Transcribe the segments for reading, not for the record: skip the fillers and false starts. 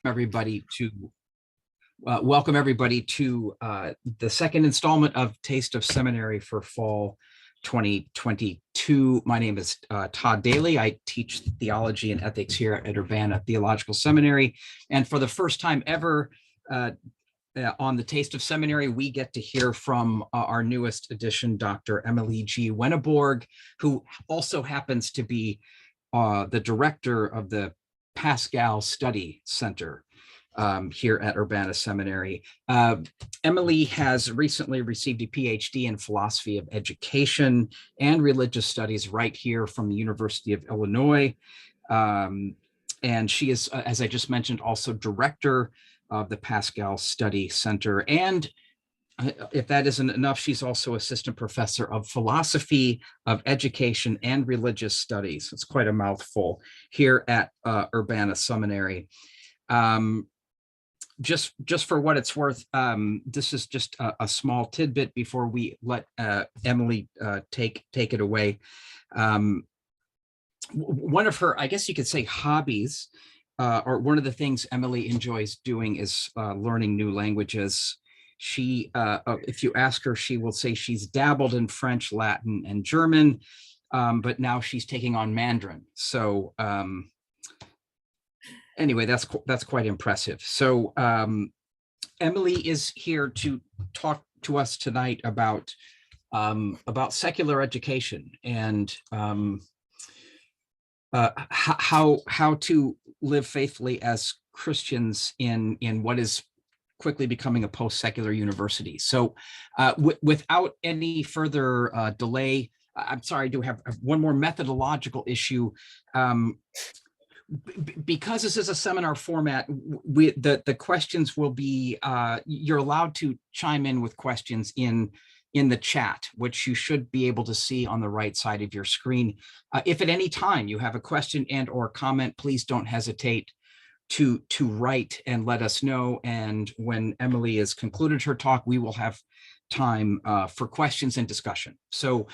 everybody to welcome everybody to the second installment of Taste of Seminary for Fall 2022. My name is Todd Daly. I teach theology and ethics here at Urbana Theological Seminary. And for the first time ever on the Taste of Seminary, we get to hear from our newest addition, Dr. Emily G. Wenneborg, who also happens to be the director of the Pascal Study Center here at Urbana Seminary. Emily has recently received a PhD in philosophy of education and religious studies right here from the University of Illinois. And she is, as I just mentioned, also director of the Pascal Study Center. And if that isn't enough, she's also assistant professor of philosophy of education and religious studies. It's quite a mouthful here at Urbana Seminary. Just for what it's worth, this is just a small tidbit before we let Emily take it away. One of her, I guess you could say, hobbies, or one of the things Emily enjoys doing is learning new languages. She, if you ask her, she will say she's dabbled in French, Latin, and German, but now she's taking on Mandarin. So anyway, that's quite impressive. So Emily is here to talk to us tonight about secular education and how to live faithfully as Christians in what is quickly becoming a post-secular university. So without any further delay, I'm sorry, I do have one more methodological issue. Because this is a seminar format, the questions will be, you're allowed to chime in with questions in the chat, which you should be able to see on the right side of your screen. If at any time you have a question and or comment, please don't hesitate to write and let us know. And when Emily has concluded her talk, we will have time for questions and discussion. So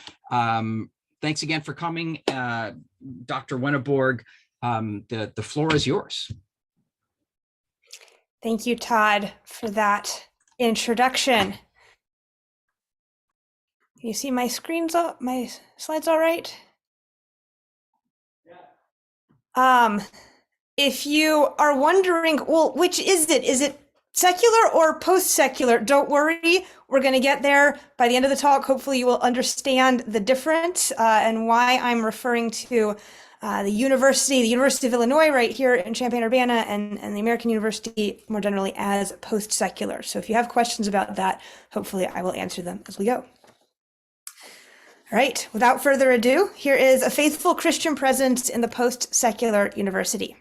thanks again for coming, Dr. Wenneborg. The floor is yours. Thank you, Todd, for that introduction. You see my screens up, my slides all right? Yeah. If you are wondering, well, which is it? Is it secular or post-secular? Don't worry, we're going to get there. By the end of the talk, hopefully you will understand the difference and why I'm referring to the University of Illinois right here in Champaign-Urbana and the American University more generally as post-secular. So if you have questions about that, hopefully I will answer them as we go. All right, without further ado, here is a faithful Christian presence in the post-secular university.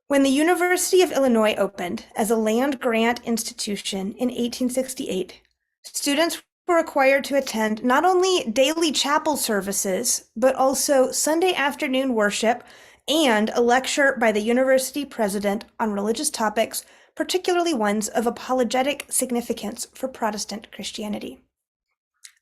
When the University of Illinois opened as a land-grant institution in 1868, students were required to attend not only daily chapel services, but also Sunday afternoon worship and a lecture by the university president on religious topics, particularly ones of apologetic significance for Protestant Christianity.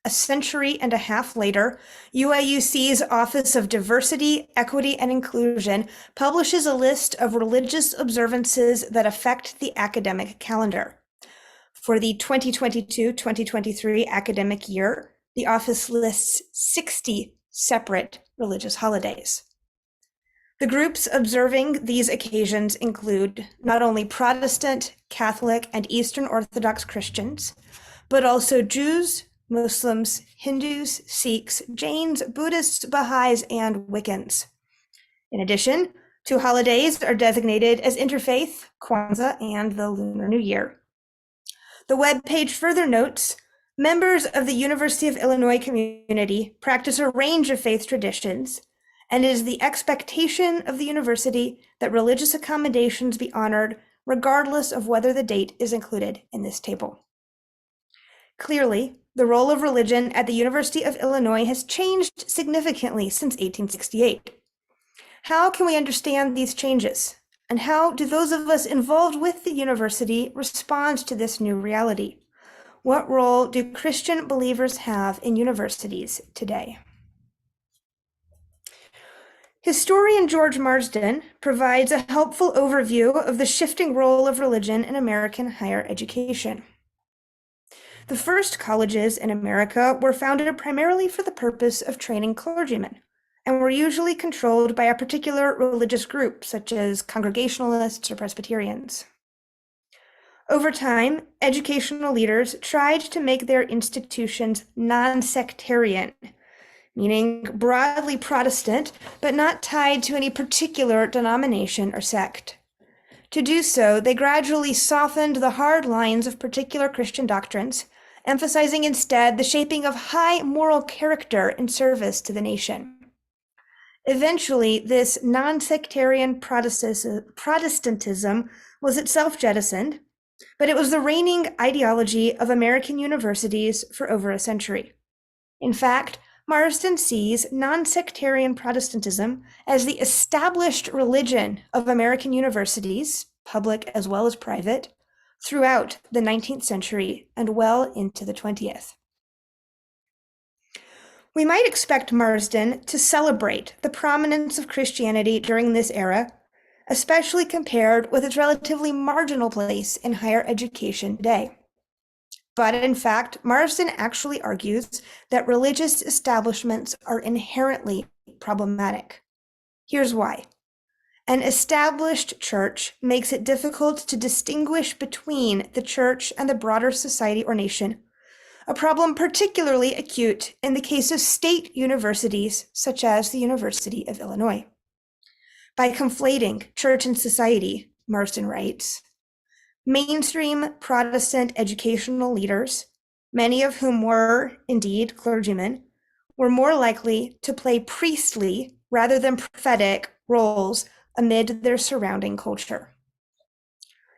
A century and a half later, UIUC's Office of Diversity, Equity, and Inclusion publishes a list of religious observances that affect the academic calendar. For the 2022-2023 academic year, the office lists 60 separate religious holidays. The groups observing these occasions include not only Protestant, Catholic, and Eastern Orthodox Christians, but also Jews, Muslims, Hindus, Sikhs, Jains, Buddhists, Baha'is, and Wiccans. In addition, 2 holidays are designated as interfaith, Kwanzaa and the Lunar New Year. The webpage further notes, members of the University of Illinois community practice a range of faith traditions, and it is the expectation of the university that religious accommodations be honored regardless of whether the date is included in this table. Clearly, the role of religion at the University of Illinois has changed significantly since 1868. How can we understand these changes? And how do those of us involved with the university respond to this new reality? What role do Christian believers have in universities today? Historian George Marsden provides a helpful overview of the shifting role of religion in American higher education. The first colleges in America were founded primarily for the purpose of training clergymen, and were usually controlled by a particular religious group, such as Congregationalists or Presbyterians. Over time, educational leaders tried to make their institutions non-sectarian, meaning broadly Protestant, but not tied to any particular denomination or sect. To do so, they gradually softened the hard lines of particular Christian doctrines, emphasizing instead the shaping of high moral character in service to the nation. Eventually, this non-sectarian Protestantism was itself jettisoned, but it was the reigning ideology of American universities for over a century. In fact, Marsden sees non-sectarian Protestantism as the established religion of American universities, public as well as private, throughout the 19th century and well into the 20th. We might expect Marsden to celebrate the prominence of Christianity during this era, especially compared with its relatively marginal place in higher education today. But in fact, Marsden actually argues that religious establishments are inherently problematic. Here's why. An established church makes it difficult to distinguish between the church and the broader society or nation, a problem particularly acute in the case of state universities such as the University of Illinois. By conflating church and society, Marsden writes, mainstream Protestant educational leaders, many of whom were indeed clergymen, were more likely to play priestly rather than prophetic roles amid their surrounding culture.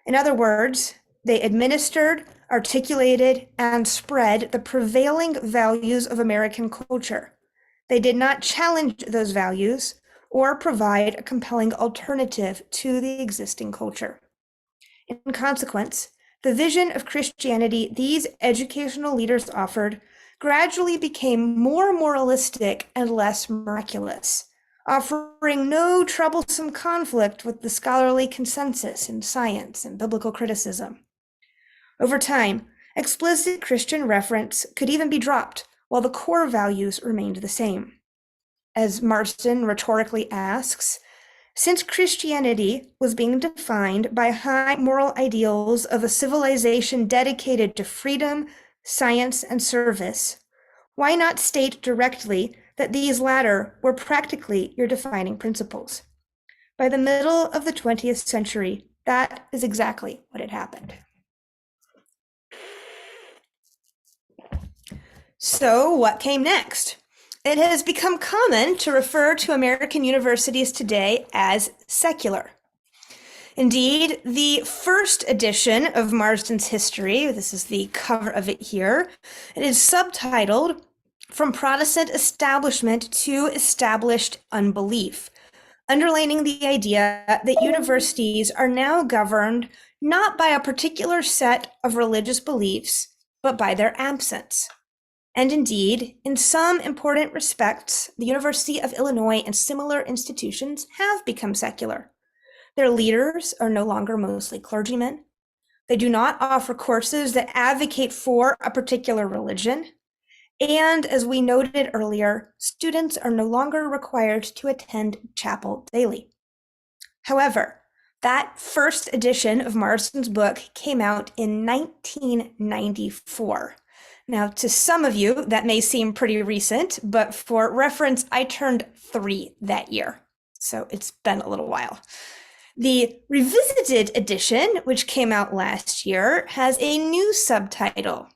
In other words, they administered, articulated, and spread the prevailing values of American culture. They did not challenge those values or provide a compelling alternative to the existing culture. In consequence, the vision of Christianity these educational leaders offered gradually became more moralistic and less miraculous, offering no troublesome conflict with the scholarly consensus in science and biblical criticism. Over time, explicit Christian reference could even be dropped while the core values remained the same. As Marsden rhetorically asks, since Christianity was being defined by high moral ideals of a civilization dedicated to freedom, science, and service, why not state directly that these latter were practically your defining principles? By the middle of the 20th century, that is exactly what had happened. So what came next? It has become common to refer to American universities today as secular. Indeed, the first edition of Marsden's history, this is the cover of it here, it is subtitled From Protestant Establishment to Established Unbelief, underlining the idea that universities are now governed not by a particular set of religious beliefs, but by their absence. And indeed, in some important respects, the University of Illinois and similar institutions have become secular. Their leaders are no longer mostly clergymen. They do not offer courses that advocate for a particular religion. And as we noted earlier, students are no longer required to attend chapel daily. However, that first edition of Marsden's book came out in 1994. Now, to some of you, that may seem pretty recent, but for reference, I turned 3 that year. So it's been a little while. The revisited edition, which came out last year, has a new subtitle.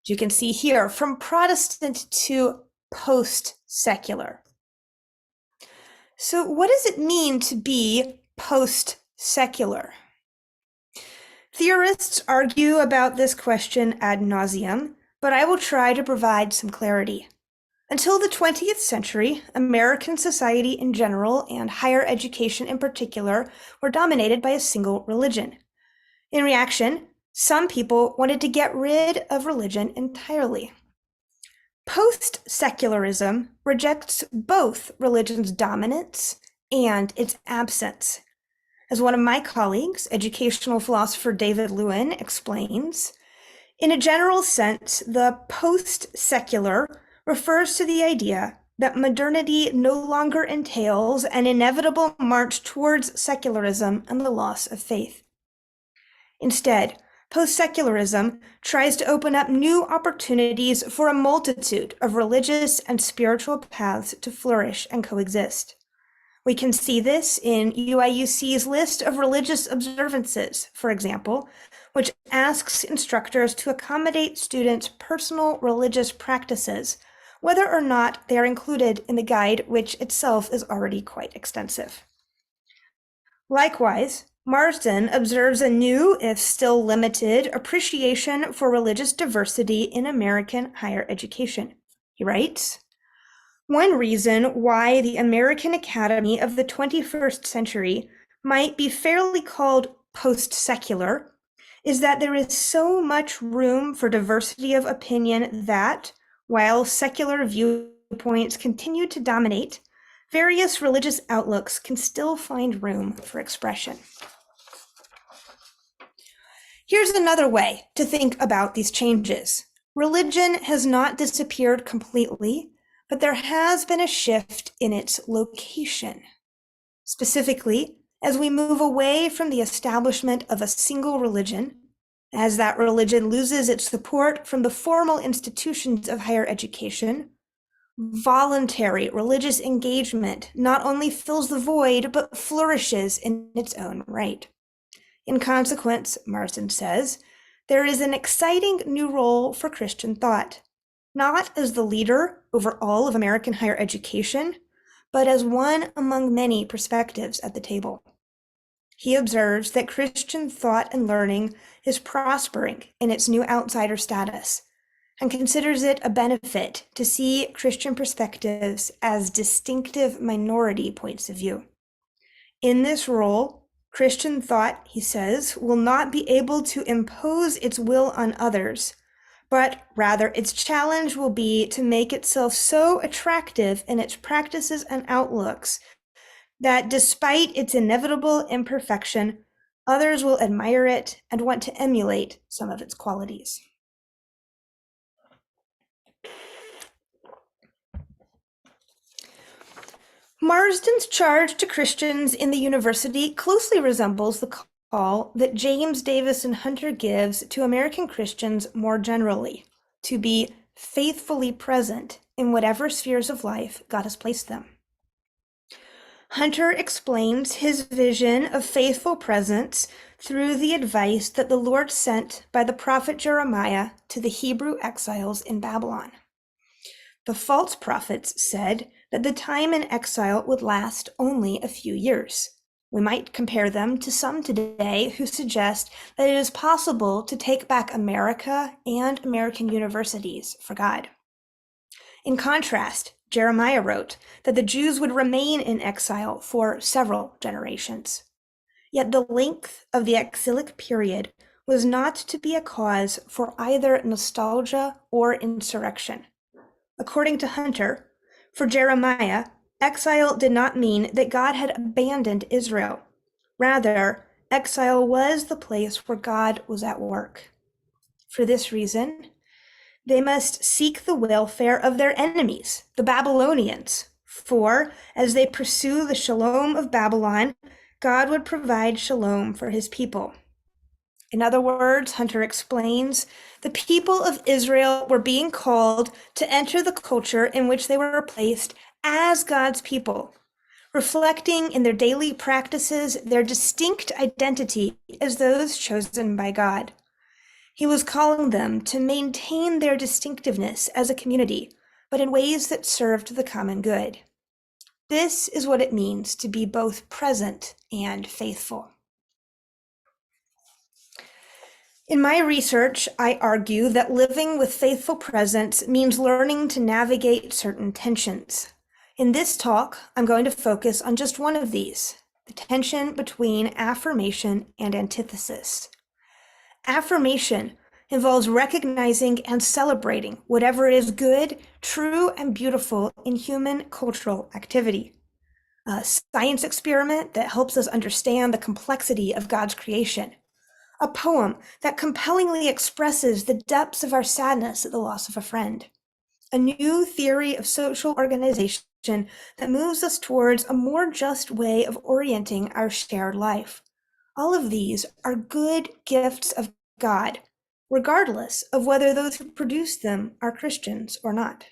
You can see here, From Protestant to Post-Secular. So what does it mean to be post-secular? Theorists argue about this question ad nauseum, but I will try to provide some clarity. Until the 20th century, American society in general and higher education in particular were dominated by a single religion. In reaction, some people wanted to get rid of religion entirely. Post-secularism rejects both religion's dominance and its absence. As one of my colleagues, educational philosopher David Lewin, explains, in a general sense, the post-secular refers to the idea that modernity no longer entails an inevitable march towards secularism and the loss of faith. Instead, post-secularism tries to open up new opportunities for a multitude of religious and spiritual paths to flourish and coexist. We can see this in UIUC's list of religious observances, for example, which asks instructors to accommodate students' personal religious practices, whether or not they are included in the guide, which itself is already quite extensive. Likewise, Marsden observes a new, if still limited, appreciation for religious diversity in American higher education. He writes, one reason why the American Academy of the 21st century might be fairly called post-secular is that there is so much room for diversity of opinion that, while secular viewpoints continue to dominate, various religious outlooks can still find room for expression. Here's another way to think about these changes. Religion has not disappeared completely, but there has been a shift in its location. Specifically, as we move away from the establishment of a single religion, as that religion loses its support from the formal institutions of higher education, voluntary religious engagement not only fills the void, but flourishes in its own right. In consequence, Marsden says, there is an exciting new role for Christian thought, not as the leader over all of American higher education, but as one among many perspectives at the table. He observes that Christian thought and learning is prospering in its new outsider status, and considers it a benefit to see Christian perspectives as distinctive minority points of view. In this role, Christian thought, he says, will not be able to impose its will on others, but rather its challenge will be to make itself so attractive in its practices and outlooks that despite its inevitable imperfection, others will admire it and want to emulate some of its qualities. Marsden's charge to Christians in the university closely resembles the call that James Davison Hunter gives to American Christians more generally, to be faithfully present in whatever spheres of life God has placed them. Hunter explains his vision of faithful presence through the advice that the Lord sent by the prophet Jeremiah to the Hebrew exiles in Babylon. The false prophets said that the time in exile would last only a few years. We might compare them to some today who suggest that it is possible to take back America and American universities for God. In contrast, Jeremiah wrote that the Jews would remain in exile for several generations. Yet the length of the exilic period was not to be a cause for either nostalgia or insurrection. According to Hunter, for Jeremiah, exile did not mean that God had abandoned Israel. Rather, exile was the place where God was at work. For this reason, they must seek the welfare of their enemies, the Babylonians, for as they pursue the shalom of Babylon, God would provide shalom for his people. In other words, Hunter explains, the people of Israel were being called to enter the culture in which they were placed as God's people, reflecting in their daily practices their distinct identity as those chosen by God. He was calling them to maintain their distinctiveness as a community, but in ways that served the common good. This is what it means to be both present and faithful. In my research, I argue that living with faithful presence means learning to navigate certain tensions. In this talk, I'm going to focus on just one of these, the tension between affirmation and antithesis. Affirmation involves recognizing and celebrating whatever is good, true, and beautiful in human cultural activity. A science experiment that helps us understand the complexity of God's creation. A poem that compellingly expresses the depths of our sadness at the loss of a friend. A new theory of social organization that moves us towards a more just way of orienting our shared life. All of these are good gifts of God, regardless of whether those who produce them are Christians or not.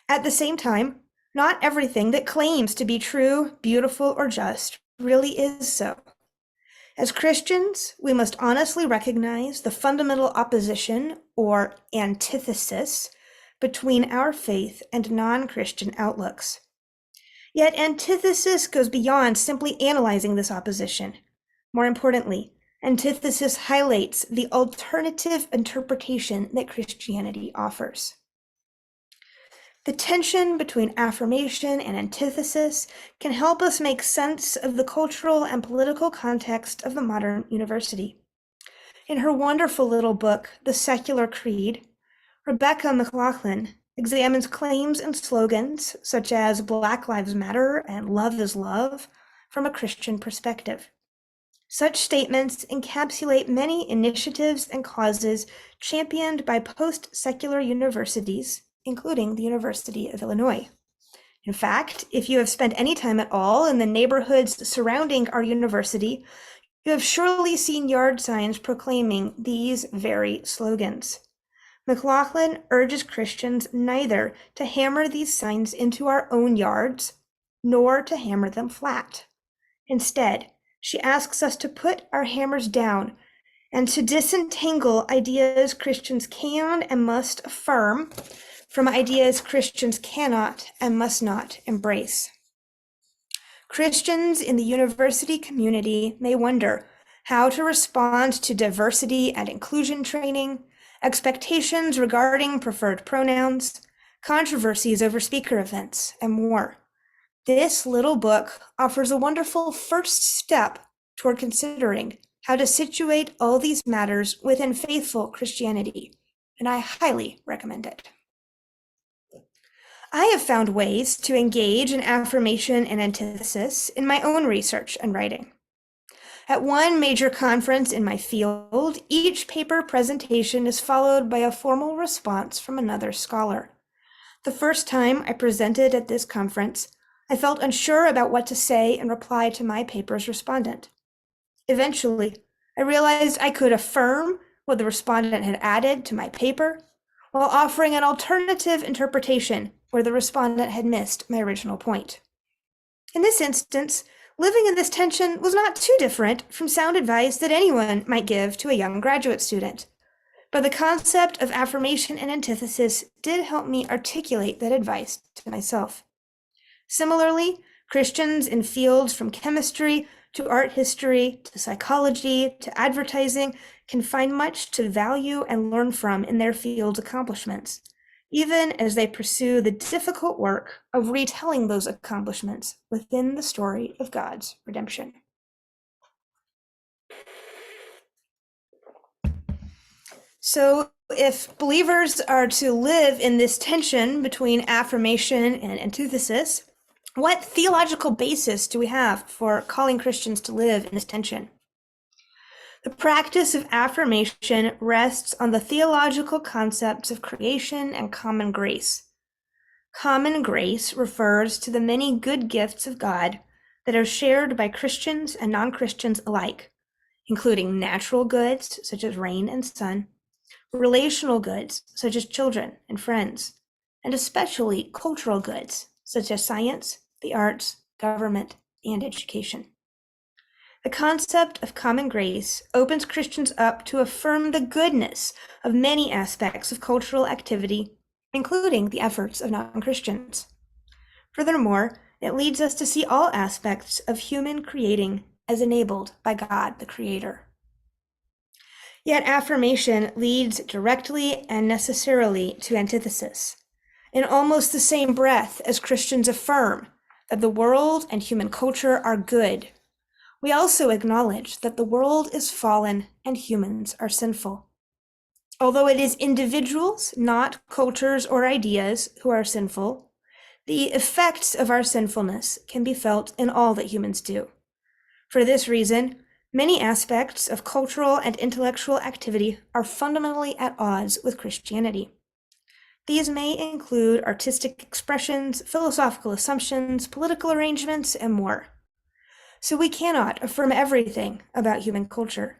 At the same time, not everything that claims to be true, beautiful, or just really is so. As Christians, we must honestly recognize the fundamental opposition or antithesis between our faith and non-Christian outlooks. Yet antithesis goes beyond simply analyzing this opposition. More importantly, antithesis highlights the alternative interpretation that Christianity offers. The tension between affirmation and antithesis can help us make sense of the cultural and political context of the modern university. In her wonderful little book, The Secular Creed, Rebecca McLaughlin examines claims and slogans such as Black Lives Matter and Love is Love from a Christian perspective. Such statements encapsulate many initiatives and causes championed by post-secular universities, including the University of Illinois. In fact, if you have spent any time at all in the neighborhoods surrounding our university, you have surely seen yard signs proclaiming these very slogans. McLaughlin urges Christians neither to hammer these signs into our own yards, nor to hammer them flat. Instead, she asks us to put our hammers down and to disentangle ideas Christians can and must affirm from ideas Christians cannot and must not embrace. Christians in the university community may wonder how to respond to diversity and inclusion training, expectations regarding preferred pronouns, controversies over speaker events, and more. This little book offers a wonderful first step toward considering how to situate all these matters within faithful Christianity, and I highly recommend it. I have found ways to engage in affirmation and antithesis in my own research and writing. At one major conference in my field, each paper presentation is followed by a formal response from another scholar. The first time I presented at this conference, I felt unsure about what to say in reply to my paper's respondent. Eventually, I realized I could affirm what the respondent had added to my paper while offering an alternative interpretation where the respondent had missed my original point. In this instance, living in this tension was not too different from sound advice that anyone might give to a young graduate student. But the concept of affirmation and antithesis did help me articulate that advice to myself. Similarly, Christians in fields from chemistry to art history to psychology to advertising can find much to value and learn from in their field's accomplishments, even as they pursue the difficult work of retelling those accomplishments within the story of God's redemption. So, if believers are to live in this tension between affirmation and antithesis, what theological basis do we have for calling Christians to live in this tension? The practice of affirmation rests on the theological concepts of creation and common grace. Common grace refers to the many good gifts of God that are shared by Christians and non-Christians alike, including natural goods such as rain and sun, relational goods such as children and friends, and especially cultural goods such as science, the arts, government, and education. The concept of common grace opens Christians up to affirm the goodness of many aspects of cultural activity, including the efforts of non-Christians. Furthermore, it leads us to see all aspects of human creating as enabled by God the Creator. Yet affirmation leads directly and necessarily to antithesis. In almost the same breath as Christians affirm that the world and human culture are good, we also acknowledge that the world is fallen and humans are sinful. Although it is individuals, not cultures or ideas, who are sinful, the effects of our sinfulness can be felt in all that humans do. For this reason, many aspects of cultural and intellectual activity are fundamentally at odds with Christianity. These may include artistic expressions, philosophical assumptions, political arrangements, and more. So we cannot affirm everything about human culture.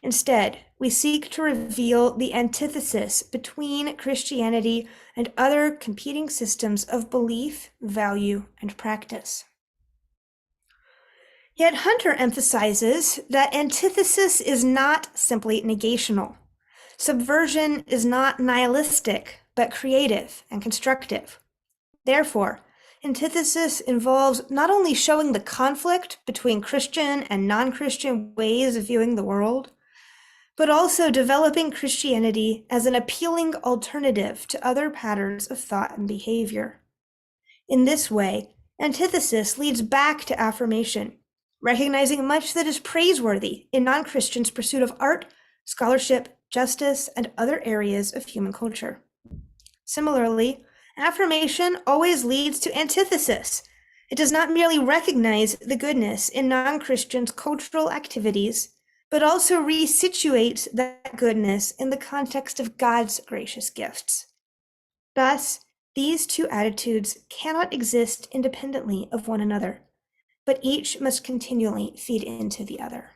Instead, we seek to reveal the antithesis between Christianity and other competing systems of belief, value, and practice. Yet Hunter emphasizes that antithesis is not simply negational. Subversion is not nihilistic, but creative and constructive. Therefore, antithesis involves not only showing the conflict between Christian and non-Christian ways of viewing the world, but also developing Christianity as an appealing alternative to other patterns of thought and behavior. In this way, antithesis leads back to affirmation, recognizing much that is praiseworthy in non-Christians' pursuit of art, scholarship, justice, and other areas of human culture. Similarly, affirmation always leads to antithesis. It does not merely recognize the goodness in non-Christians' cultural activities, but also resituates that goodness in the context of God's gracious gifts. Thus, these two attitudes cannot exist independently of one another, but each must continually feed into the other.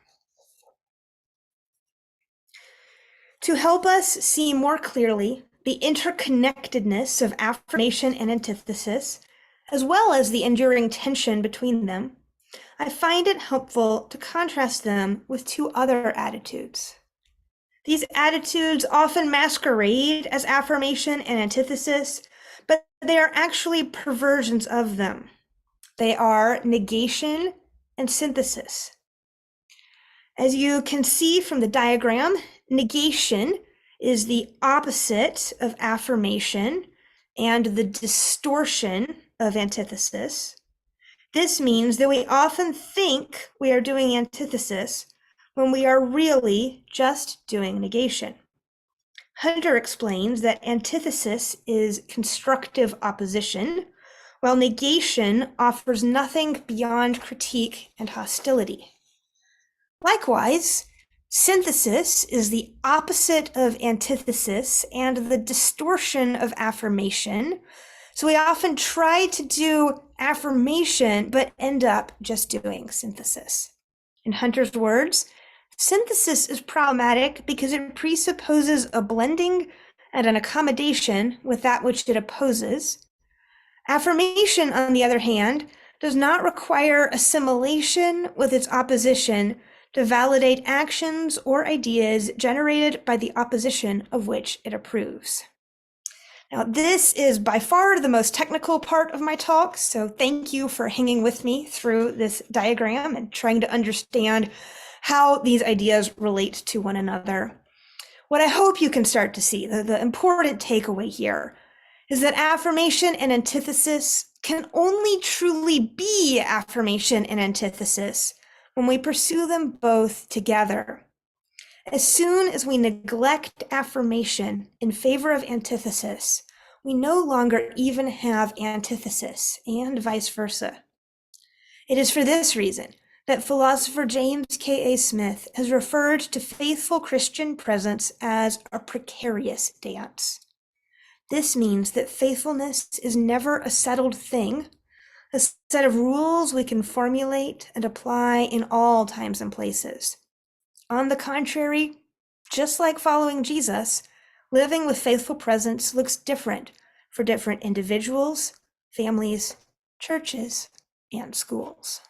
To help us see more clearly the interconnectedness of affirmation and antithesis, as well as the enduring tension between them, I find it helpful to contrast them with two other attitudes. These attitudes often masquerade as affirmation and antithesis, but they are actually perversions of them. They are negation and synthesis. As you can see from the diagram, negation is the opposite of affirmation and the distortion of antithesis. This means that we often think we are doing antithesis when we are really just doing negation. Hunter explains that antithesis is constructive opposition, while negation offers nothing beyond critique and hostility. Likewise, synthesis is the opposite of antithesis and the distortion of affirmation. So we often try to do affirmation, but end up just doing synthesis. In Hunter's words, synthesis is problematic because it presupposes a blending and an accommodation with that which it opposes. Affirmation, on the other hand, does not require assimilation with its opposition to validate actions or ideas generated by the opposition of which it approves. Now, this is by far the most technical part of my talk, so thank you for hanging with me through this diagram and trying to understand how these ideas relate to one another. What I hope you can start to see, the important takeaway here, is that affirmation and antithesis can only truly be affirmation and antithesis when we pursue them both together. As soon as we neglect affirmation in favor of antithesis, we no longer even have antithesis, and vice versa. It is for this reason that philosopher James K.A. Smith has referred to faithful Christian presence as a precarious dance. This means that faithfulness is never a settled thing, a set of rules we can formulate and apply in all times and places. On the contrary, just like following Jesus, living with faithful presence looks different for different individuals, families, churches, and schools.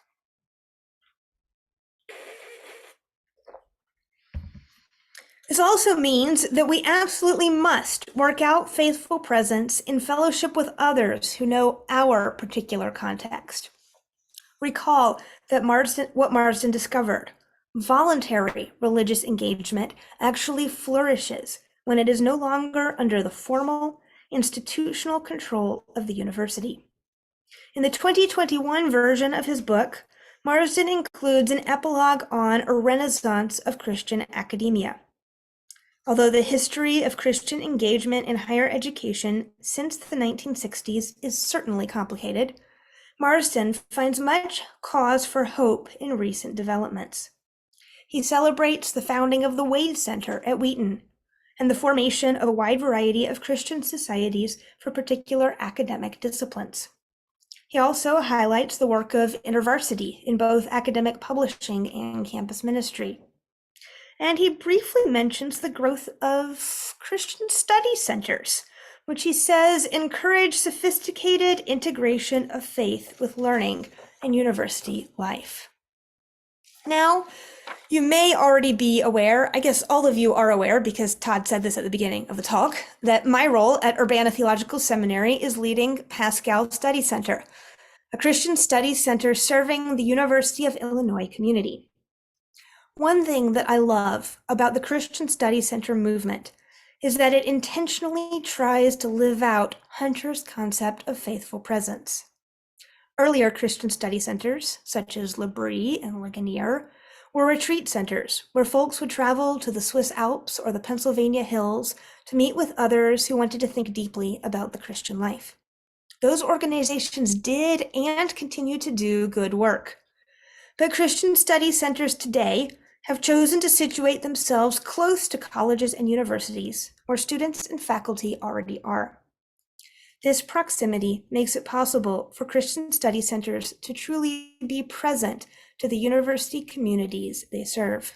This also means that we absolutely must work out faithful presence in fellowship with others who know our particular context. Recall that what Marsden discovered. Voluntary religious engagement actually flourishes when it is no longer under the formal, institutional control of the university. In the 2021 version of his book, Marsden includes an epilogue on a renaissance of Christian academia. Although the history of Christian engagement in higher education since the 1960s is certainly complicated, Marsden finds much cause for hope in recent developments. He celebrates the founding of the Wade Center at Wheaton and the formation of a wide variety of Christian societies for particular academic disciplines. He also highlights the work of InterVarsity in both academic publishing and campus ministry. And he briefly mentions the growth of Christian study centers, which he says encourage sophisticated integration of faith with learning and university life. Now, you may already be aware, I guess all of you are aware because Todd said this at the beginning of the talk, that my role at Urbana Theological Seminary is leading Pascal Study Center, a Christian studies center serving the University of Illinois community. One thing that I love about the Christian Studies Center movement is that it intentionally tries to live out Hunter's concept of faithful presence. Earlier Christian study centers, such as L'Abri and Ligonier, were retreat centers where folks would travel to the Swiss Alps or the Pennsylvania hills to meet with others who wanted to think deeply about the Christian life. Those organizations did and continue to do good work. But Christian study centers today have chosen to situate themselves close to colleges and universities where students and faculty already are. This proximity makes it possible for Christian study centers to truly be present to the university communities they serve.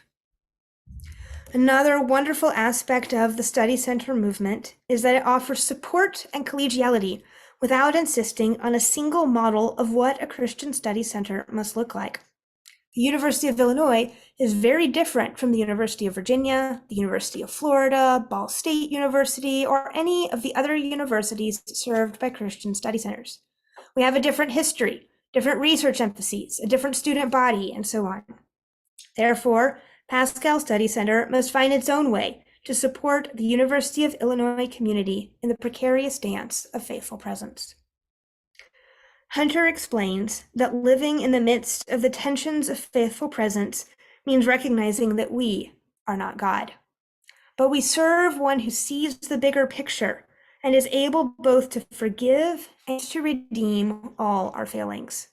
Another wonderful aspect of the study center movement is that it offers support and collegiality without insisting on a single model of what a Christian study center must look like. The University of Illinois is very different from the University of Virginia, the University of Florida, Ball State University, or any of the other universities served by Christian study centers. We have a different history, different research emphases, a different student body, and so on. Therefore, Pascal Study Center must find its own way to support the University of Illinois community in the precarious dance of faithful presence. Hunter explains that living in the midst of the tensions of faithful presence means recognizing that we are not God, but we serve one who sees the bigger picture and is able both to forgive and to redeem all our failings.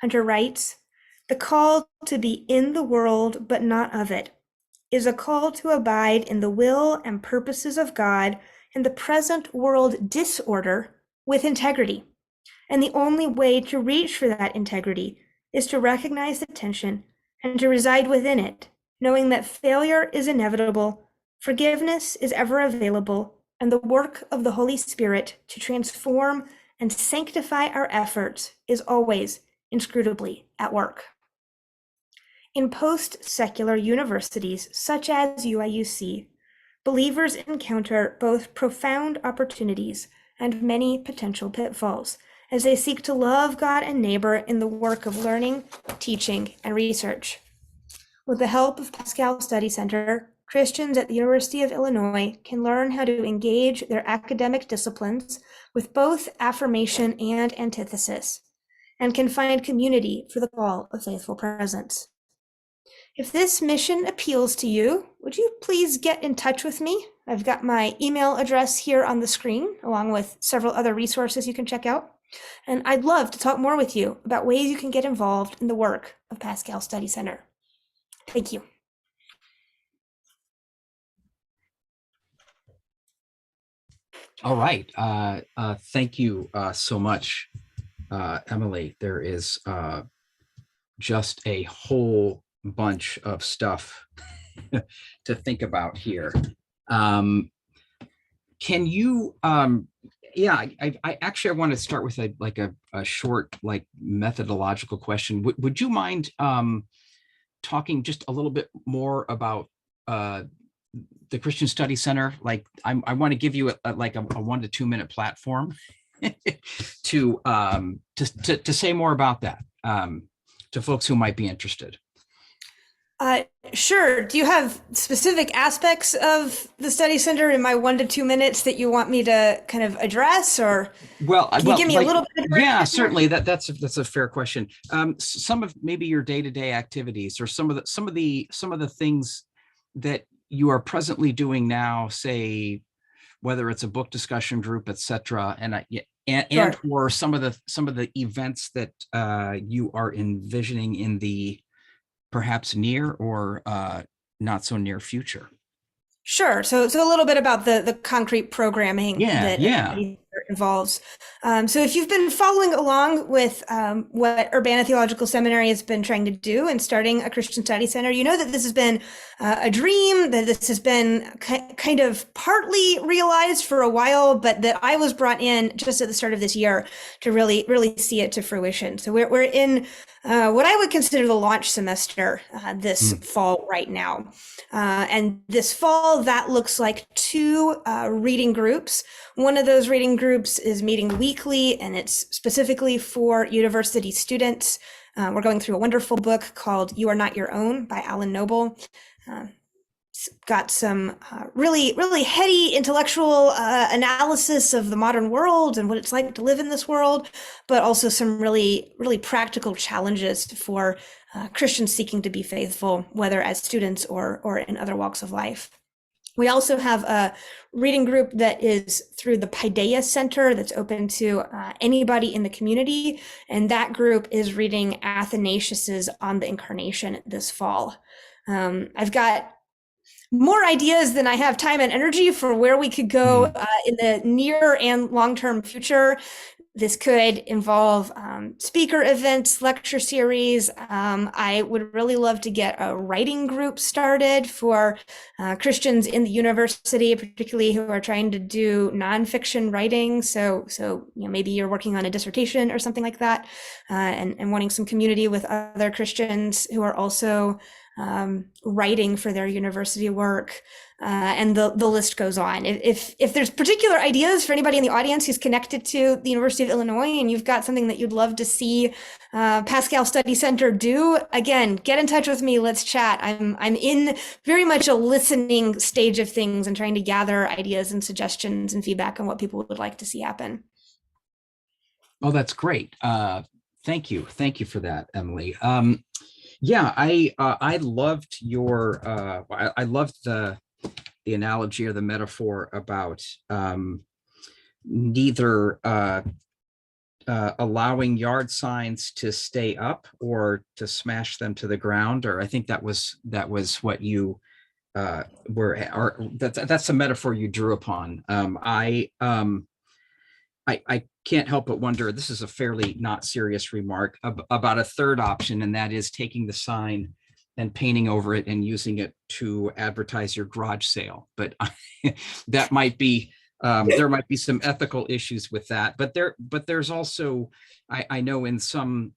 Hunter writes, "The call to be in the world but not of it is a call to abide in the will and purposes of God in the present world disorder with integrity. And the only way to reach for that integrity is to recognize the tension and to reside within it, knowing that failure is inevitable, forgiveness is ever available, and the work of the Holy Spirit to transform and sanctify our efforts is always inscrutably at work." In post-secular universities such as UIUC, believers encounter both profound opportunities and many potential pitfalls as they seek to love God and neighbor in the work of learning, teaching, and research. With the help of Pascal Study Center, Christians at the University of Illinois can learn how to engage their academic disciplines with both affirmation and antithesis, and can find community for the call of faithful presence. If this mission appeals to you, would you please get in touch with me? I've got my email address here on the screen, along with several other resources you can check out. And I'd love to talk more with you about ways you can get involved in the work of Pascal Study Center. Thank you. All right. Thank you so much, Emily. There is just a whole bunch of stuff to think about here. Can you, yeah, I actually, I want to start with a short, methodological question. Would you mind talking just a little bit more about the Christian Study Center? I want to give you a 1 to 2 minute platform to say more about that to folks who might be interested. Sure. Do you have specific aspects of the study center in my 1 to 2 minutes that you want me to kind of address, or can you give me a little bit of yeah, certainly. That's a fair question. Some of maybe your day-to-day activities, or some of the things that you are presently doing now, say, whether it's a book discussion group, et cetera, and Sure. or some of the events that you are envisioning in the perhaps near or not so near future. Sure. So a little bit about the concrete programming Yeah, that a yeah. study center involves. So if you've been following along with what Urbana Theological Seminary has been trying to do and starting a Christian Study Center, you know that this has been a dream, that this has been kind of partly realized for a while, but that I was brought in just at the start of this year to really see it to fruition. So we're in what I would consider the launch semester this Mm. fall right now. And this fall, that looks like two reading groups. One of those reading groups is meeting weekly, and it's specifically for university students. We're going through a wonderful book called You Are Not Your Own by Alan Noble. Uh, it's got some really heady intellectual analysis of the modern world and what it's like to live in this world, but also some really practical challenges for Christians seeking to be faithful, whether as students or in other walks of life. We also have a reading group that is through the Paideia Center that's open to anybody in the community. And that group is reading Athanasius's On the Incarnation this fall. I've got more ideas than I have time and energy for where we could go Mm. in the near and long-term future. This could involve speaker events, lecture series. I would really love to get a writing group started for Christians in the university, particularly who are trying to do nonfiction writing. So maybe you're working on a dissertation or something like that, and wanting some community with other Christians who are also writing for their university work. And the list goes on. If there's particular ideas for anybody in the audience who's connected to the University of Illinois and you've got something that you'd love to see Pascal Study Center do, again, get in touch with me. Let's chat. I'm in very much a listening stage of things and trying to gather ideas and suggestions and feedback on what people would like to see happen. Oh, that's great. Thank you for that, Emily. Yeah, I loved your I loved the analogy or the metaphor about neither allowing yard signs to stay up or to smash them to the ground. Or I think that was what you were, or that's a metaphor you drew upon. I can't help but wonder, this is a fairly not serious remark about a third option, and that is taking the sign and painting over it and using it to advertise your garage sale. But that might be, there might be some ethical issues with that. But there's also, I know in some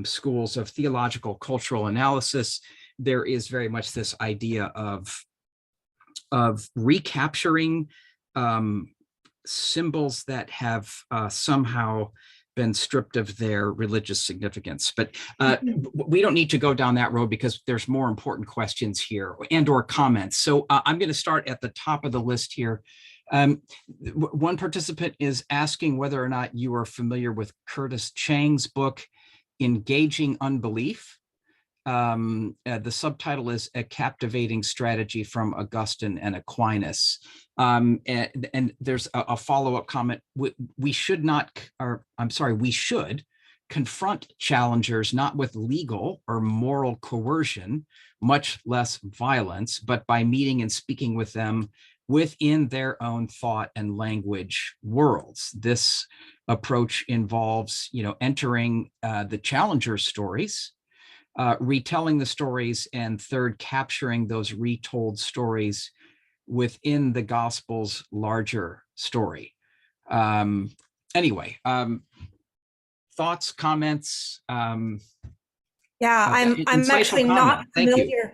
schools of theological cultural analysis, there is very much this idea of recapturing symbols that have somehow been stripped of their religious significance. But we don't need to go down that road because there's more important questions here and or comments. So I'm going to start at the top of the list here. One participant is asking whether or not you are familiar with Curtis Chang's book, Engaging Unbelief. The subtitle is A Captivating Strategy from Augustine and Aquinas. And there's a follow-up comment. We should not, or I'm sorry, we should confront challengers not with legal or moral coercion, much less violence, but by meeting and speaking with them within their own thought and language worlds. This approach involves, entering the challenger's stories, retelling the stories, and third, capturing those retold stories within the gospel's larger story. Anyway, thoughts, comments? Yeah, I'm Insightful actually comment. not Thank you. familiar.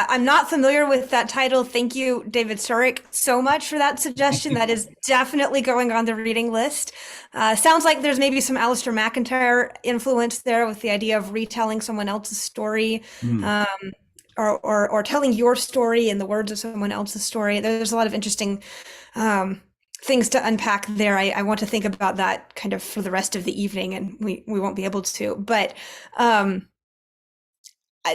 I'm not familiar with that title. Thank you, David Surik, so much for that suggestion. That is definitely going on the reading list. Sounds like there's maybe some Alistair McIntyre influence there with the idea of retelling someone else's story, Mm. or telling your story in the words of someone else's story. There's a lot of interesting things to unpack there. I want to think about that kind of for the rest of the evening, and we won't be able to. But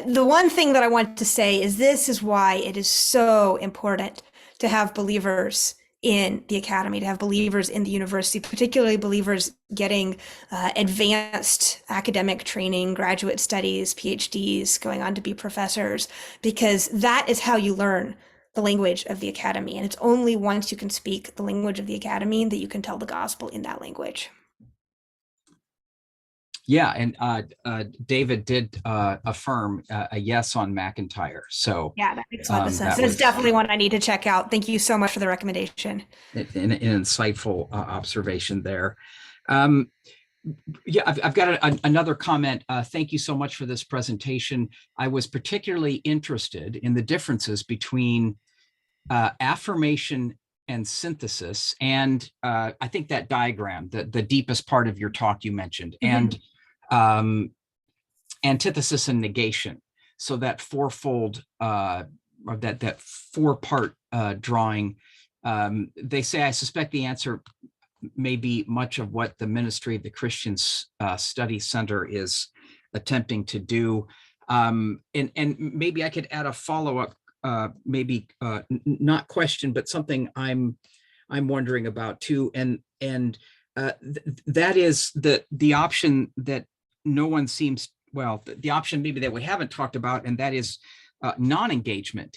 the one thing that I want to say is this is why it is so important to have believers in the academy, to have believers in the university, particularly believers getting advanced academic training, graduate studies, PhDs, going on to be professors, because that is how you learn the language of the academy. And it's only once you can speak the language of the academy that you can tell the gospel in that language. Yeah, and David did affirm a yes on McIntyre. So Yeah, that makes a lot of sense. that It's was definitely one I need to check out. Thank you so much for the recommendation. an insightful observation there. Um, yeah, I've got another comment. Thank you so much for this presentation. I was particularly interested in the differences between affirmation and synthesis. And I think that diagram, the deepest part of your talk you mentioned, and antithesis and negation. So that fourfold, or that four-part drawing, they say, I suspect the answer may be much of what the Ministry of the Christian Study Center is attempting to do. And maybe I could add a follow-up, maybe not question, but something I'm wondering about too. And that is the option that no one seems, well, the option maybe that we haven't talked about, and that is non-engagement,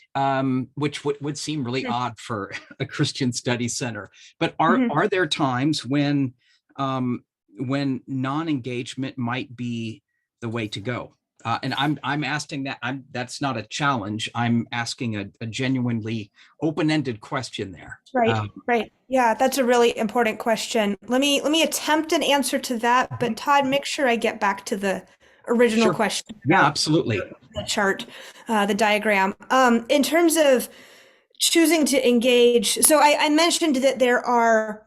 which would seem really odd for a Christian study center. But are there times when non-engagement might be the way to go? And I'm asking that. That's not a challenge. I'm asking a genuinely open-ended question there. Right, right. Yeah, that's a really important question. Let me attempt an answer to that, but Todd, make sure I get back to the original Sure. question. Yeah, absolutely. The chart, the diagram. In terms of choosing to engage, so I mentioned that there are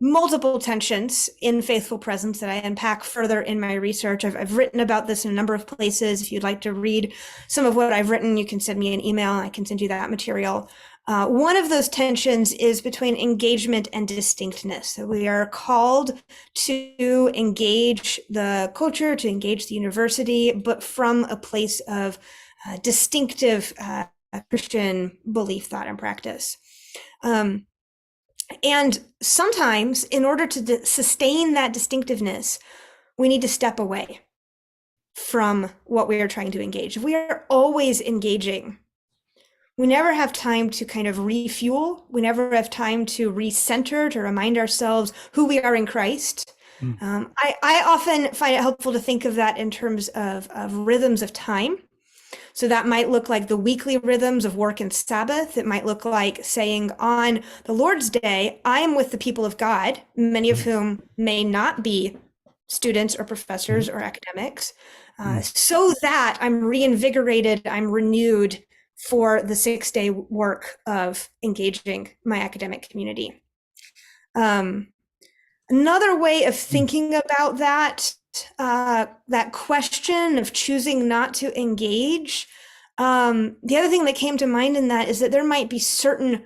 multiple tensions in faithful presence that I unpack further in my research. I've written about this in a number of places. If you'd like to read some of what I've written, you can send me an email. I can send you that material. One of those tensions is between engagement and distinctness. So we are called to engage the culture, to engage the university, but from a place of distinctive Christian belief, thought, and practice. And sometimes, in order to sustain that distinctiveness, we need to step away from what we are trying to engage. If we are always engaging, we never have time to kind of refuel. We never have time to recenter, to remind ourselves who we are in Christ. I often find it helpful to think of that in terms of rhythms of time. So that might look like the weekly rhythms of work and Sabbath. It might look like saying on the Lord's Day, I am with the people of God, many of whom may not be students or professors or academics, so that I'm reinvigorated, I'm renewed for the 6-day work of engaging my academic community. Another way of thinking about that question of choosing not to engage, the other thing that came to mind in that is that there might be certain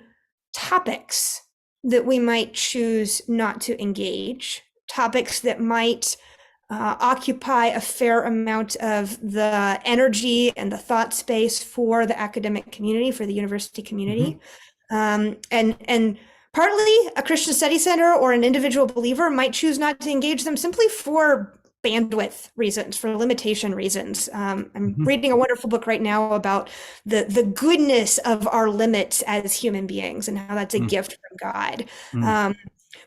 topics that we might choose not to engage, topics that might occupy a fair amount of the energy and the thought space for the academic community, for the university community. And partly a Christian study center or an individual believer might choose not to engage them simply for bandwidth reasons, for limitation reasons. I'm reading a wonderful book right now about the goodness of our limits as human beings and how that's a gift from God.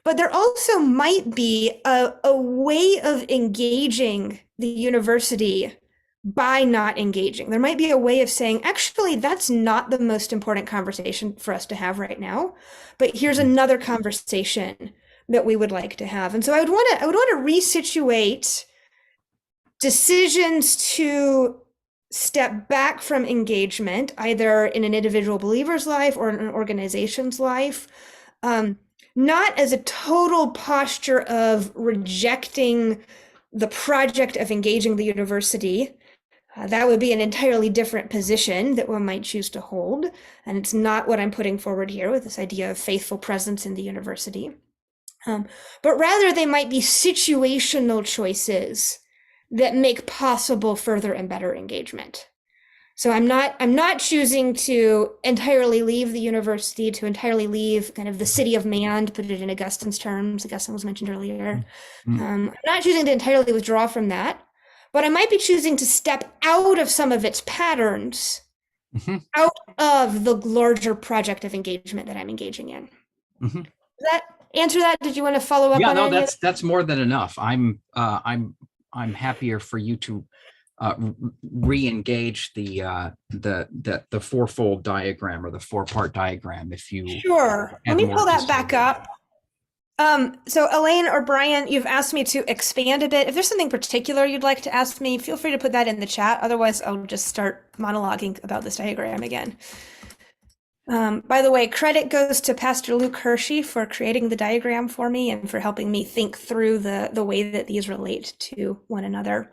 But there also might be a way of engaging the university by not engaging. There might be a way of saying, actually, that's not the most important conversation for us to have right now, but here's another conversation that we would like to have. And so I would want to resituate decisions to step back from engagement, either in an individual believer's life or in an organization's life, not as a total posture of rejecting the project of engaging the university. That would be an entirely different position that one might choose to hold. And it's not what I'm putting forward here with this idea of faithful presence in the university. But rather, they might be situational choices that make possible further and better engagement. So I'm not choosing to entirely leave the university, to entirely leave kind of the city of man, to put it in Augustine's terms. Augustine was mentioned earlier. Mm. I'm not choosing to entirely withdraw from that, but I might be choosing to step out of some of its patterns, Mhm. out of the larger project of engagement that I'm engaging in. Mhm. Does that answer that? Did you want to follow up Yeah, on no, any of that's more than enough. I'm happier for you to re-engage the fourfold diagram or the four-part diagram if you Sure. Let had me more pull to that say back there. up. So Elaine or Brian, you've asked me to expand a bit. If there's something particular you'd like to ask me, feel free to put that in the chat. Otherwise, I'll just start monologuing about this diagram again. By the way, credit goes to Pastor Luke Hershey for creating the diagram for me and for helping me think through the way that these relate to one another.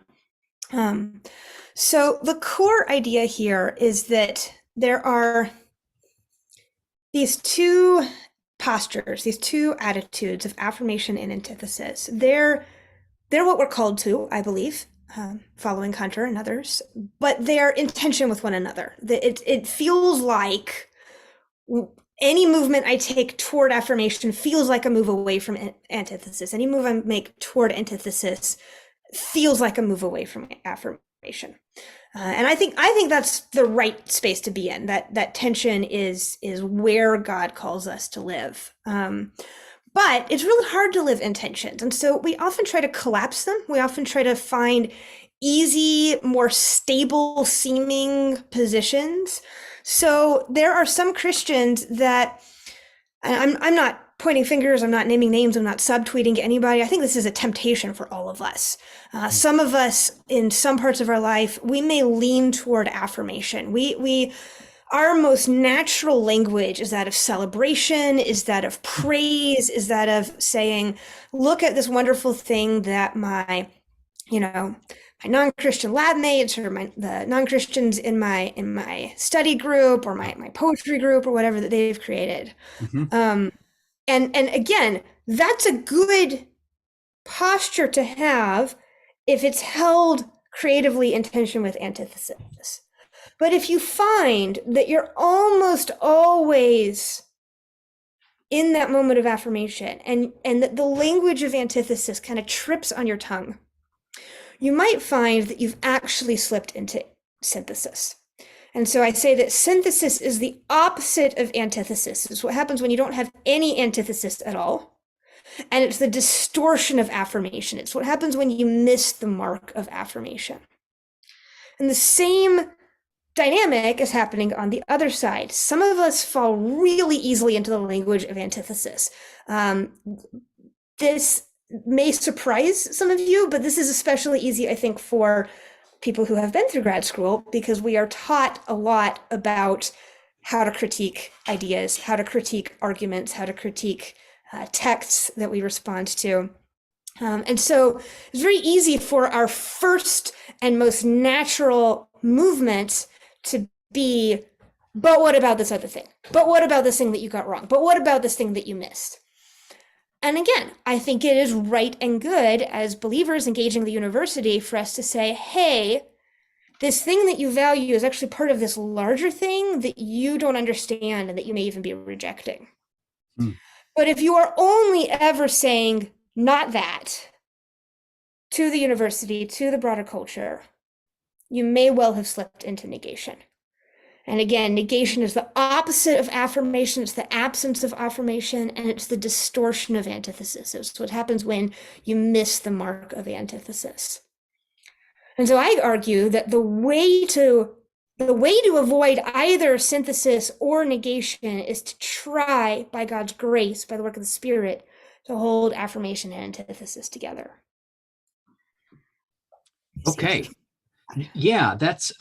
So the core idea here is that there are these two postures, these two attitudes of affirmation and antithesis. They're what we're called to, I believe, following Hunter and others, but they're in tension with one another. It feels like any movement I take toward affirmation feels like a move away from antithesis. Any move I make toward antithesis feels like a move away from affirmation. And I think that's the right space to be in. That tension is where God calls us to live. But it's really hard to live in tensions, and so we often try to collapse them. We often try to find easy, more stable seeming positions. So there are some Christians that, and I'm not pointing fingers, I'm not naming names, I'm not subtweeting anybody. I think this is a temptation for all of us. Some of us in some parts of our life, we may lean toward affirmation. Our most natural language is that of celebration, is that of praise, is that of saying, look at this wonderful thing that my non-Christian lab mates or the non-Christians in my study group or my poetry group or whatever that they've created. Mhm. And again, that's a good posture to have if it's held creatively in tension with antithesis. But if you find that you're almost always in that moment of affirmation and that the language of antithesis kind of trips on your tongue, you might find that you've actually slipped into synthesis. And so I say that synthesis is the opposite of antithesis. It's what happens when you don't have any antithesis at all. And it's the distortion of affirmation. It's what happens when you miss the mark of affirmation. And the same dynamic is happening on the other side. Some of us fall really easily into the language of antithesis. This may surprise some of you, but this is especially easy, I think, for people who have been through grad school, because we are taught a lot about how to critique ideas, how to critique arguments, how to critique texts that we respond to. And so it's very easy for our first and most natural movement to be, but what about this other thing? But what about this thing that you got wrong? But what about this thing that you missed? And again, I think it is right and good as believers engaging the university for us to say, hey, this thing that you value is actually part of this larger thing that you don't understand and that you may even be rejecting. Mm. But if you are only ever saying not that to the university, to the broader culture, you may well have slipped into negation. And again, negation is the opposite of affirmation. It's the absence of affirmation, and it's the distortion of antithesis. It's what happens when you miss the mark of antithesis. And so I argue that the way to avoid either synthesis or negation is to try, by God's grace, by the work of the Spirit, to hold affirmation and antithesis together. Okay. Yeah, that's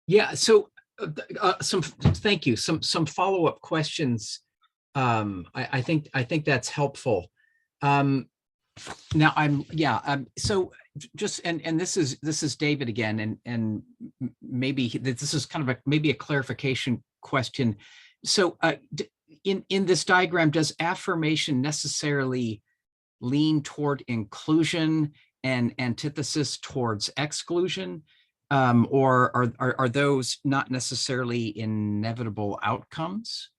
yeah. So thank you. Some follow-up questions. I think that's helpful. Now so just and this is David again, and maybe this is kind of maybe a clarification question. So in this diagram, does affirmation necessarily lean toward inclusion an antithesis towards exclusion, or are those not necessarily inevitable outcomes?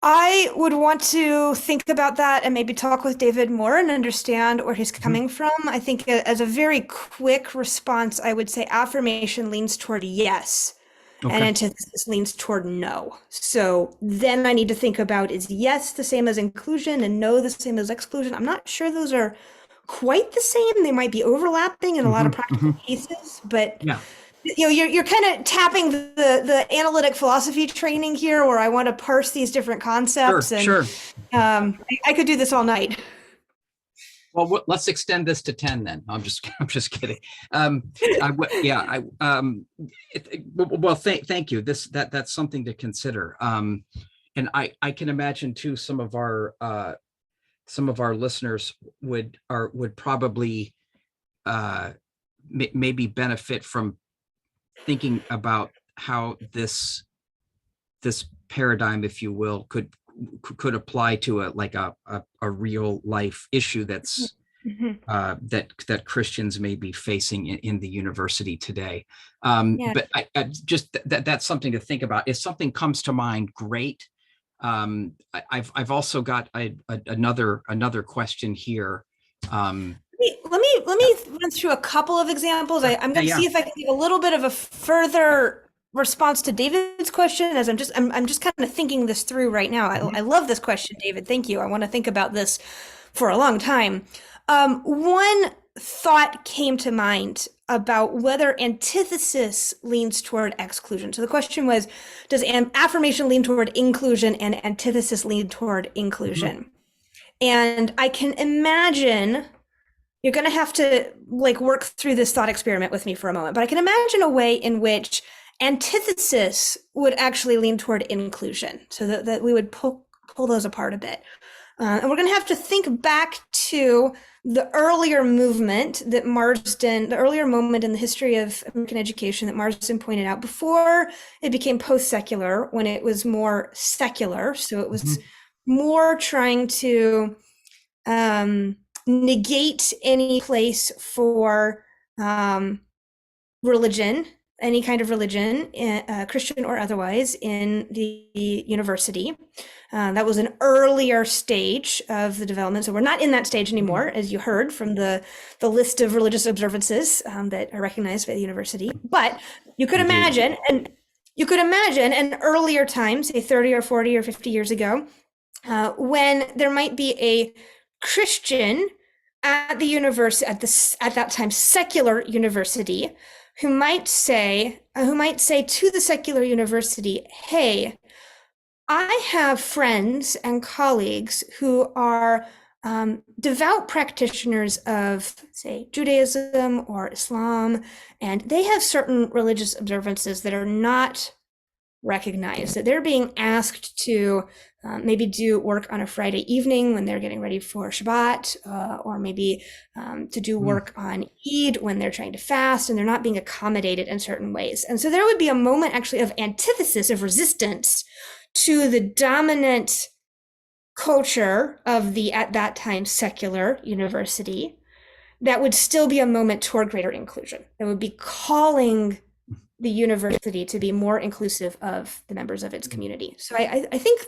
I would want to think about that and maybe talk with David more and understand where he's Mhm. coming from. I think as a very quick response, I would say affirmation leans toward yes, and Okay. antithesis leans toward no. So then I need to think about, is yes the same as inclusion and no the same as exclusion? I'm not sure those are quite the same. They might be overlapping in a lot of Hmm. practical Hmm. cases, but Yeah. you're kind of tapping the analytic philosophy training here, where I want to parse these different Sure. concepts, and Sure. I could do this all night. Well, let's extend this to 10 then. I'm just kidding. Yeah, well, thank you. That's something to consider. And I can imagine too, some of our listeners would probably maybe benefit from thinking about how this paradigm, if you will, could apply to a real life issue Mhm. that Christians may be facing in the university today. Yeah. But I just that's something to think about. If something comes to mind, great. I've also got another question here. Let me run through a couple of examples. I'm Yeah, going to yeah. see if I can give a little bit of a further response to David's question, as I'm just kind of thinking this through right now. I Mhm. love this question, David. Thank you. I want to think about this for a long time. One thought came to mind about whether antithesis leans toward exclusion. So the question was, does affirmation lean toward inclusion and antithesis lean toward Mhm. inclusion? And I can imagine you're going to have to like work through this thought experiment with me for a moment, but I can imagine a way in which antithesis would actually lean toward inclusion, so that we would pull those apart a bit. And we're going to have to think back to the earlier movement that Marsden, the earlier moment in the history of American education that Marsden pointed out before it became post-secular, when it was more secular. So it was Mhm. more trying to um, negate any place for um, religion, any kind of religion, Christian or otherwise, in the university. That was an earlier stage of the development. So we're not in that stage anymore, Mhm. as you heard from the list of religious observances that are recognized by the university. But you could Indeed. imagine, and you could imagine an earlier time, say 30 or 40 or 50 years ago, when there might be a Christian at the university, at that time secular university, who might say to the secular university, "Hey, I have friends and colleagues who are devout practitioners of, say, Judaism or Islam, and they have certain religious observances that are not recognize that they're being asked to maybe do work on a Friday evening when they're getting ready for Shabbat, or maybe to do Mhm. work on Eid when they're trying to fast, and they're not being accommodated in certain ways." And so there would be a moment actually of antithesis, of resistance to the dominant culture of the, at that time, secular university. That would still be a moment toward greater inclusion. That would be calling the university to be more inclusive of the members of its community. So I think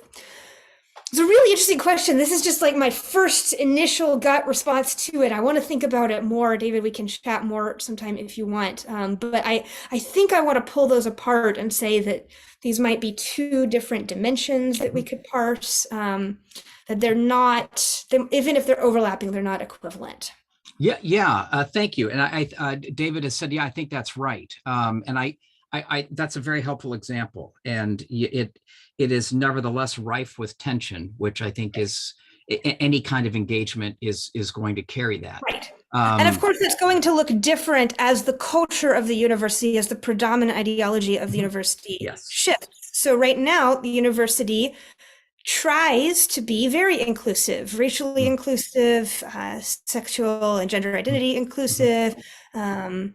it's a really interesting question. This is just like my first initial gut response to it. I want to think about it more. David, we can chat more sometime if you want. But I think I want to pull those apart and say that these might be two different dimensions that we could parse, that they're not, even if they're overlapping, they're not equivalent. Yeah, yeah. Thank you. And David has said, yeah, I think that's right. And that's a very helpful example. And it is nevertheless rife with tension, which I think is any kind of engagement is going to carry that. Right. And of Um, course, it's going to look different as the culture of the university, as the predominant ideology of the mhm. university Yes. shifts. So, right now, the university tries to be very inclusive, racially Mhm. inclusive, sexual and gender Mhm. identity Mhm. inclusive, um,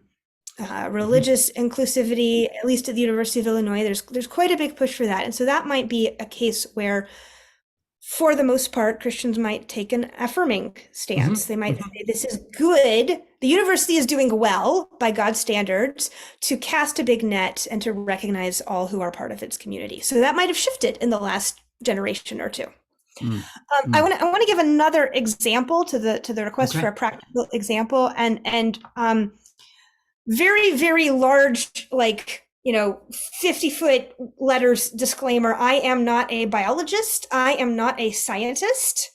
Mhm. religious inclusivity. At least at the University of Illinois, there's quite a big push for that. And so that might be a case where for the most part, Christians might take an affirming stance. They might say, this is good. The university is doing well by God's standards to cast a big net and to recognize all who are part of its community. So that might have shifted in the last generation or two. I want to give another example to the request for a practical example, and very, very large, like, 50-foot letters disclaimer. I am not a biologist. I am not a scientist.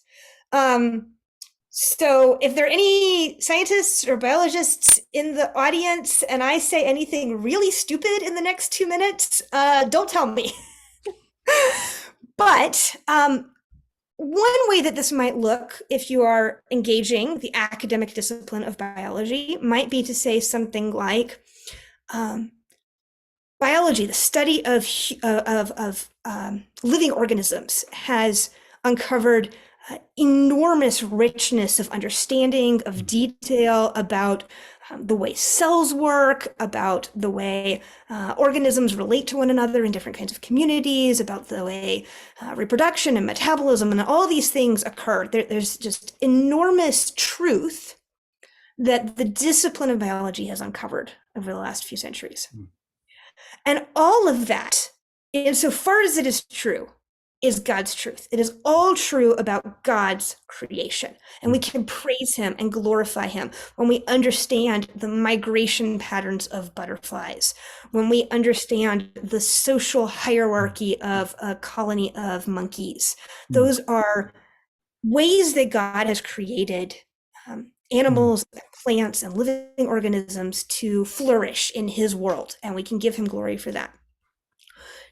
So if there are any scientists or biologists in the audience and I say anything really stupid in the next 2 minutes, don't tell me. But one way that this might look, if you are engaging the academic discipline of biology, might be to say something like, biology, the study of living organisms, has uncovered enormous richness of understanding, of detail about the way cells work, about the way organisms relate to one another in different kinds of communities, about the way reproduction and metabolism and all these things occur. There's just enormous truth that the discipline of biology has uncovered over the last few centuries. And all of that, insofar as it is true, is God's truth. It is all true about God's creation. And we can praise him and glorify him when we understand the migration patterns of butterflies, when we understand the social hierarchy of a colony of monkeys. Those are ways that God has created animals, plants, and living organisms to flourish in his world, and we can give him glory for that.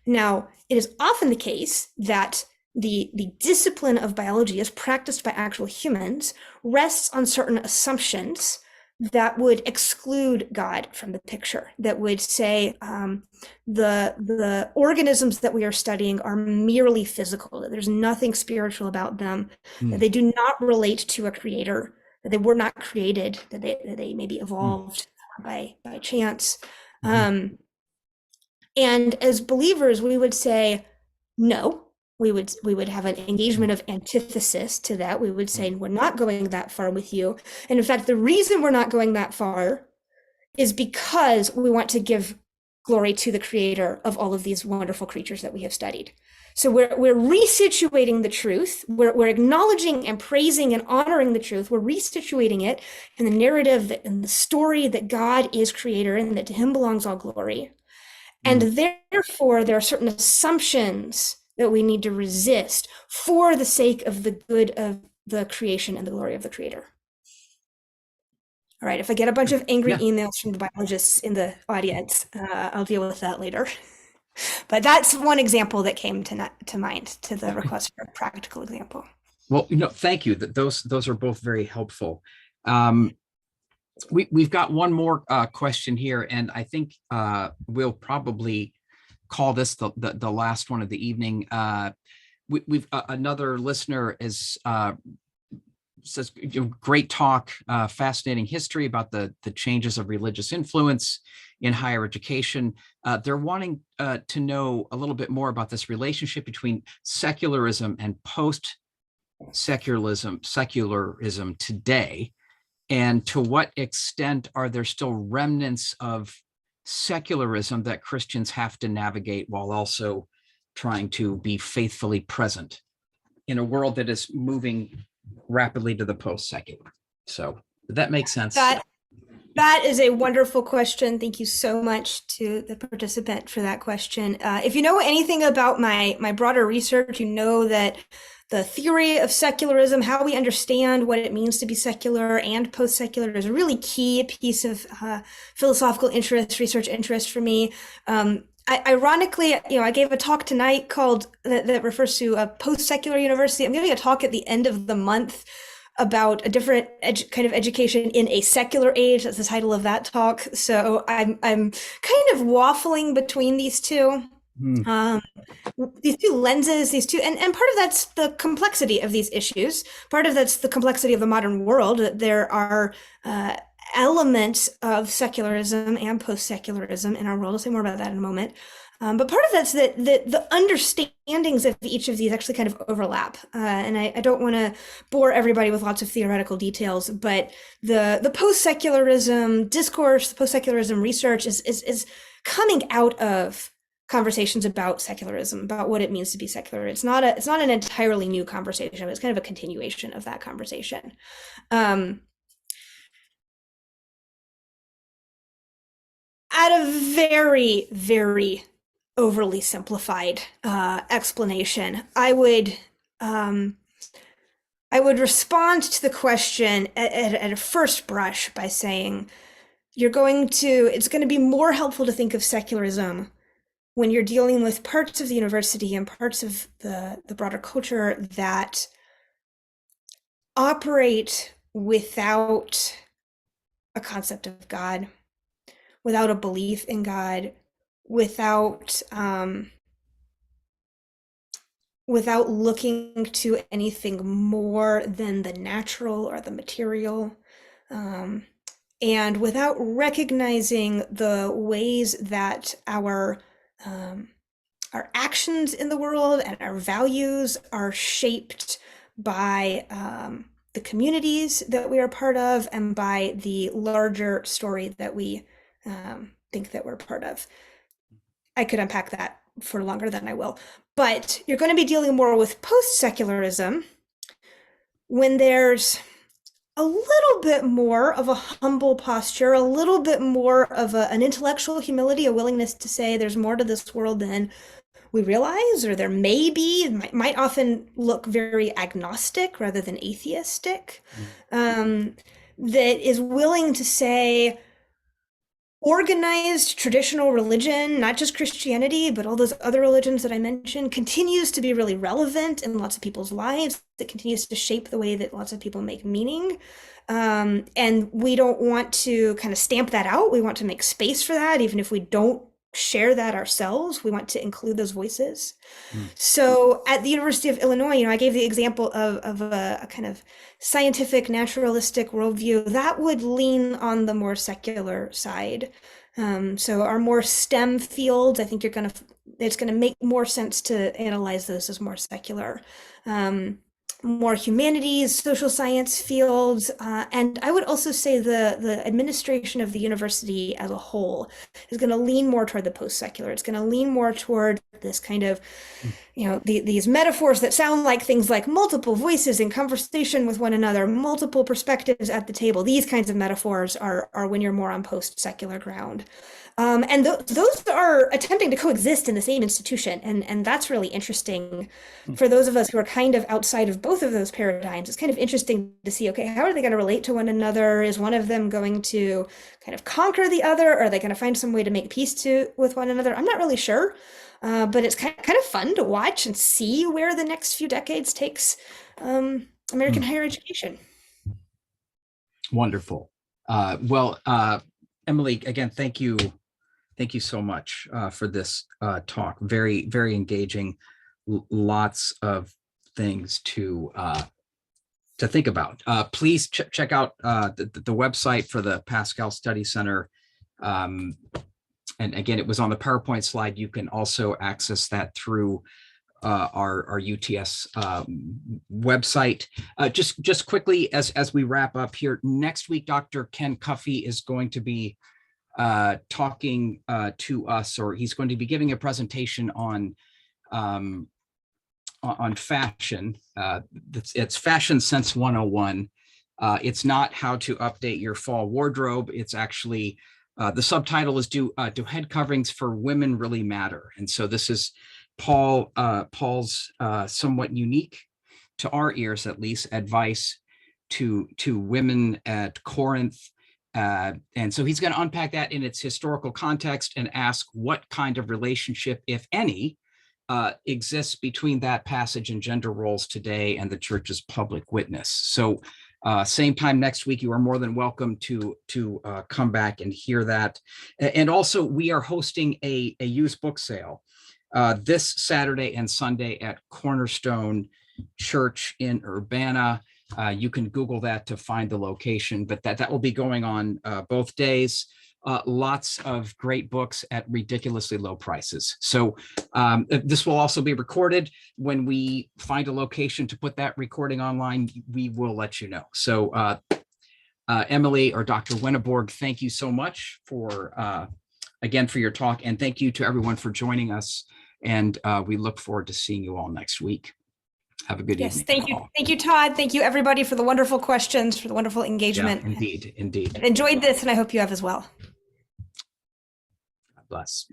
Now, it is often the case that the discipline of biology, as practiced by actual humans, rests on certain assumptions that would exclude God from the picture, that would say the organisms that we are studying are merely physical, that there's nothing spiritual about them, that they do not relate to a creator, that they were not created, that they maybe evolved by chance. And as believers, we would say, no, we would have an engagement of antithesis to that. We would say, we're not going that far with you. And in fact, the reason we're not going that far is because we want to give glory to the creator of all of these wonderful creatures that we have studied. So we're resituating the truth. We're acknowledging and praising and honoring the truth. We're resituating it in the narrative and the story that God is creator and that to him belongs all glory. And therefore, there are certain assumptions that we need to resist for the sake of the good of the creation and the glory of the creator. All right, if I get a bunch of angry emails from the biologists in the audience, I'll deal with that later. But that's one example that came to mind to the request for a practical example. Well, thank you. Those are both very helpful. We've got one more question here, and I think we'll probably call this the last one of the evening. We've another listener says, great talk, fascinating history about the changes of religious influence in higher education. They're wanting to know a little bit more about this relationship between secularism and post-secularism today. And to what extent are there still remnants of secularism that Christians have to navigate while also trying to be faithfully present in a world that is moving rapidly to the post-secular? So that makes sense. That is a wonderful question. Thank you so much to the participant for that question. If you know anything about my broader research, you know that the theory of secularism, how we understand what it means to be secular and post-secular, is a really key piece of philosophical interest, research interest for me. Ironically, I gave a talk tonight that refers to a post-secular university. I'm giving a talk at the end of the month about a different kind of education in a secular age. That's the title of that talk. So I'm kind of waffling between these two. These two lenses, and part of that's the complexity of these issues. Part of that's the complexity of the modern world. There are elements of secularism and post-secularism in our world. I'll say more about that in a moment. But part of that's that the understanding understandings of each of these actually kind of overlap. And I don't want to bore everybody with lots of theoretical details, but the post-secularism discourse, the post-secularism research is coming out of conversations about secularism, about what it means to be secular. It's not an entirely new conversation. It's kind of a continuation of that conversation. At a very, very overly simplified explanation, I would respond to the question at a first brush by saying it's going to be more helpful to think of secularism when you're dealing with parts of the university and parts of the broader culture that operate without a concept of God, without a belief in God, without looking to anything more than the natural or the material, and without recognizing the ways that our actions in the world and our values are shaped by the communities that we are part of and by the larger story that we think that we're part of. I could unpack that for longer than I will, but you're going to be dealing more with post-secularism when there's a little bit more of a humble posture, a little bit more of an intellectual humility, a willingness to say there's more to this world than we realize, or there may be, might often look very agnostic rather than atheistic, that is willing to say organized traditional religion, not just Christianity, but all those other religions that I mentioned, continues to be really relevant in lots of people's lives. It continues to shape the way that lots of people make meaning. And we don't want to kind of stamp that out. We want to make space for that, even if we don't share that ourselves. We want to include those voices. So at the University of Illinois, I gave the example of a kind of scientific, naturalistic worldview that would lean on the more secular side. So our more STEM fields, I think it's going to make more sense to analyze those as more secular. More humanities, social science fields, and I would also say the administration of the university as a whole is going to lean more toward the post-secular. It's going to lean more toward this kind of, these metaphors that sound like things like multiple voices in conversation with one another, multiple perspectives at the table. These kinds of metaphors are when you're more on post-secular ground. And those are attempting to coexist in the same institution. And that's really interesting for those of us who are kind of outside of both of those paradigms. It's kind of interesting to see, okay, how are they going to relate to one another? Is one of them going to kind of conquer the other? Or are they going to find some way to make peace with one another? I'm not really sure. But it's kind of fun to watch and see where the next few decades takes American higher education. Wonderful. Emily, again, thank you. Thank you so much for this talk. Very, very engaging. Lots of things to think about. Please check out the website for the Pascal Study Center. And again, it was on the PowerPoint slide. You can also access that through our UTS website. Just quickly, as we wrap up here, next week, Dr. Ken Cuffey is going to be talking to us, or he's going to be giving a presentation on fashion. It's Fashion Sense 101. It's not how to update your fall wardrobe. It's actually the subtitle is do head coverings for women really matter? And so this is Paul's somewhat unique, to our ears at least, advice to women at Corinth. And so he's going to unpack that in its historical context and ask what kind of relationship, if any, exists between that passage and gender roles today and the church's public witness. So same time next week, you are more than welcome to come back and hear that. And also, we are hosting a used book sale this Saturday and Sunday at Cornerstone Church in Urbana. You can Google that to find the location, but that will be going on both days. lots of great books at ridiculously low prices. So this will also be recorded. When we find a location to put that recording online, we will let you know. So Emily or Dr. Wenneborg, thank you so much for, again, for your talk. And thank you to everyone for joining us. And we look forward to seeing you all next week. Have a good evening. Thank you. Thank you, Todd. Thank you, everybody, for the wonderful questions, for the wonderful engagement. Yeah, indeed, indeed. I've enjoyed this, and I hope you have as well. God bless.